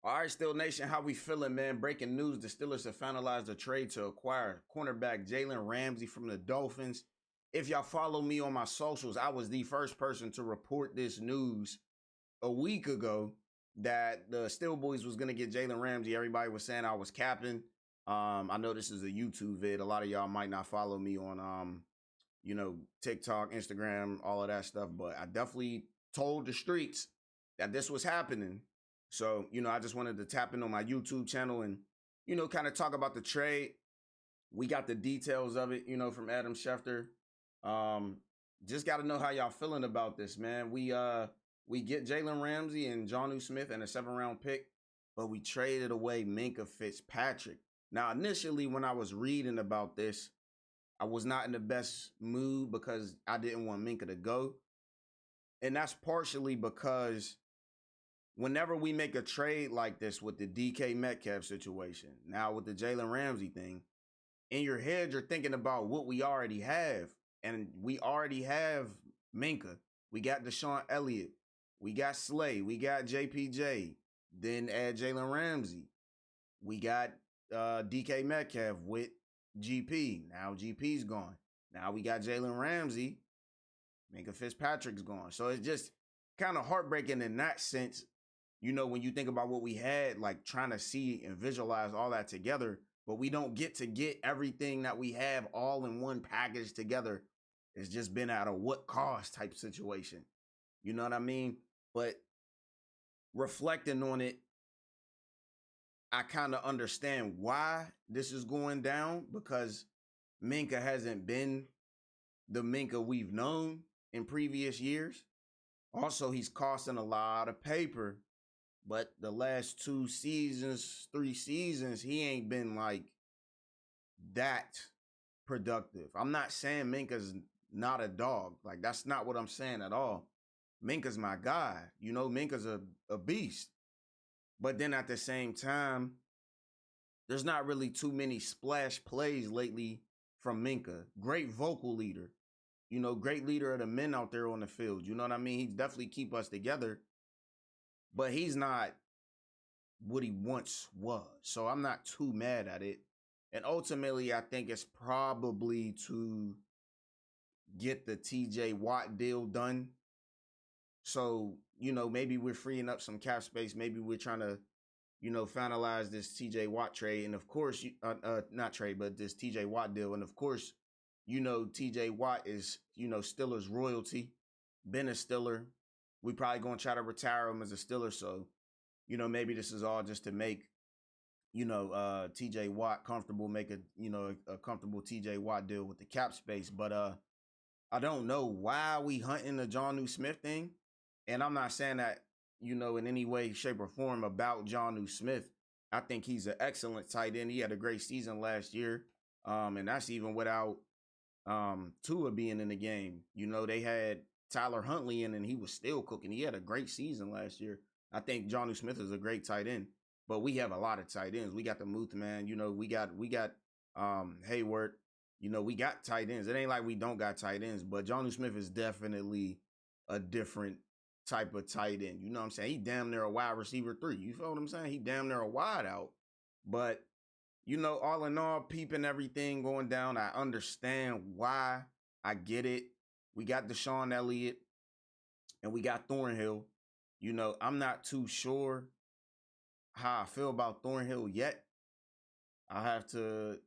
All right, Still Nation, how we feeling, man? Breaking news, the Steelers have finalized a trade to acquire cornerback Jalen Ramsey from the Dolphins. If y'all follow me on my socials, I was the first person to report this news a week ago that the Steel Boys was going to get Jalen Ramsey. Everybody was saying I was capping. I know this is a YouTube vid. A lot of y'all might not follow me on, TikTok, Instagram, all of that stuff. But I definitely told the streets that this was happening. So, I just wanted to tap in on my YouTube channel and, kind of talk about the trade. We got the details of it, from Adam Schefter. Just got to know how y'all feeling about this, man. We get Jalen Ramsey and Jonnu Smith and a 7th-round pick, but we traded away Minka Fitzpatrick. Now, initially, when I was reading about this, I was not in the best mood because I didn't want Minka to go. And that's partially because whenever we make a trade like this with the DK Metcalf situation, now with the Jalen Ramsey thing, in your head, you're thinking about what we already have. And we already have Minka. We got Deshaun Elliott. We got Slay. We got JPJ. Then add Jalen Ramsey. We got DK Metcalf with GP. Now GP's gone. Now we got Jalen Ramsey. Minka Fitzpatrick's gone. So it's just kind of heartbreaking in that sense. When you think about what we had, like trying to see and visualize all that together, but we don't get to get everything that we have all in one package together. It's just been at a what cost type situation. You know what I mean? But reflecting on it, I kind of understand why this is going down, because Minka hasn't been the Minka we've known in previous years. Also, he's costing a lot of paper. But the last 2 seasons, 3 seasons, he ain't been like that productive. I'm not saying Minka's not a dog. Like, that's not what I'm saying at all. Minka's my guy. Minka's a beast. But then at the same time, there's not really too many splash plays lately from Minka. Great vocal leader. Great leader of the men out there on the field. You know what I mean? He definitely keep us together. But he's not what he once was. So I'm not too mad at it. And ultimately, I think it's probably to get the TJ Watt deal done. So, maybe we're freeing up some cap space. Maybe we're trying to, finalize this TJ Watt trade. And of course, not trade, but this TJ Watt deal. And of course, TJ Watt is, Steelers royalty. Been a Steeler. We probably going to try to retire him as a Steeler. So, maybe this is all just to make, TJ Watt comfortable, make a comfortable TJ Watt deal with the cap space. But I don't know why we hunting the Jonnu Smith thing. And I'm not saying that, in any way, shape, or form about Jonnu Smith. I think he's an excellent tight end. He had a great season last year. And that's even without Tua being in the game. They had Tyler Huntley in, and he was still cooking. He had a great season last year. I think Jonnu Smith is a great tight end, but we have a lot of tight ends. We got the Muth man. We got Hayward. We got tight ends. It ain't like we don't got tight ends, but Jonnu Smith is definitely a different type of tight end. You know what I'm saying? He damn near a wide receiver 3. You feel what I'm saying? He damn near a wide out. But, all in all, peeping everything going down, I understand why. I get it. We got Deshaun Elliott and we got Thornhill. I'm not too sure how I feel about Thornhill yet. I have to,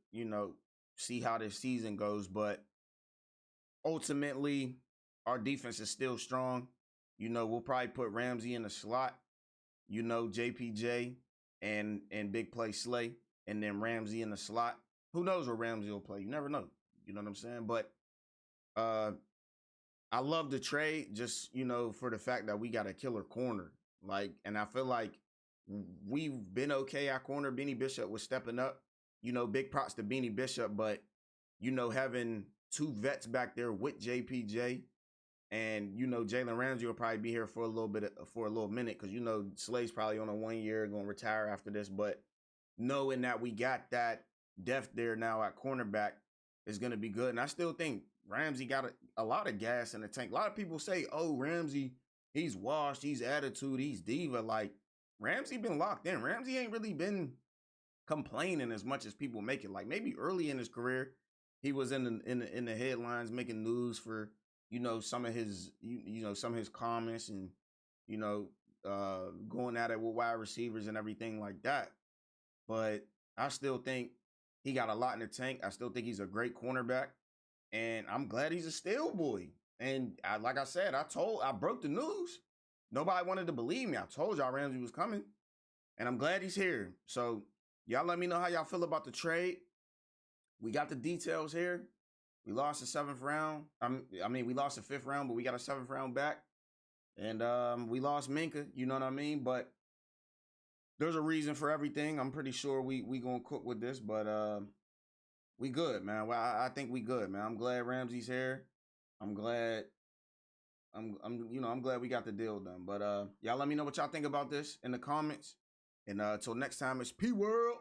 see how this season goes. But ultimately, our defense is still strong. We'll probably put Ramsey in the slot, JPJ and big play Slay, and then Ramsey in the slot. Who knows where Ramsey will play? You never know. You know what I'm saying? But I love the trade just, for the fact that we got a killer corner. And I feel like we've been okay at corner. Beanie Bishop was stepping up. Big props to Beanie Bishop. But, having 2 vets back there with JPJ and, Jalen Ramsey will probably be here for a little minute because, Slay's probably on a 1 year, going to retire after this. But knowing that we got that depth there now at cornerback is going to be good. And I still think Ramsey got a lot of gas in the tank. A lot of people say, oh, Ramsey, he's washed, he's attitude, he's diva. Like, Ramsey been locked in. Ramsey ain't really been complaining as much as people make it. Like maybe early in his career, he was in the headlines making news for some of his some of his comments and you know going at it with wide receivers and everything like that. But I still think he got a lot in the tank. I still think he's a great cornerback, and I'm glad he's a stale boy. And like I said, I broke the news. Nobody wanted to believe me. I told y'all Ramsey was coming, and I'm glad he's here. So y'all let me know how y'all feel about the trade. We got the details here. We lost the 7th round. I mean, we lost the 5th round, but we got a 7th round back. And we lost Minka, you know what I mean? But there's a reason for everything. I'm pretty sure we gonna cook with this, but we good, man. Well, I think we good, man. I'm glad Ramsey's here. I'm glad I'm glad we got the deal done. But y'all let me know what y'all think about this in the comments. And till next time, it's P World.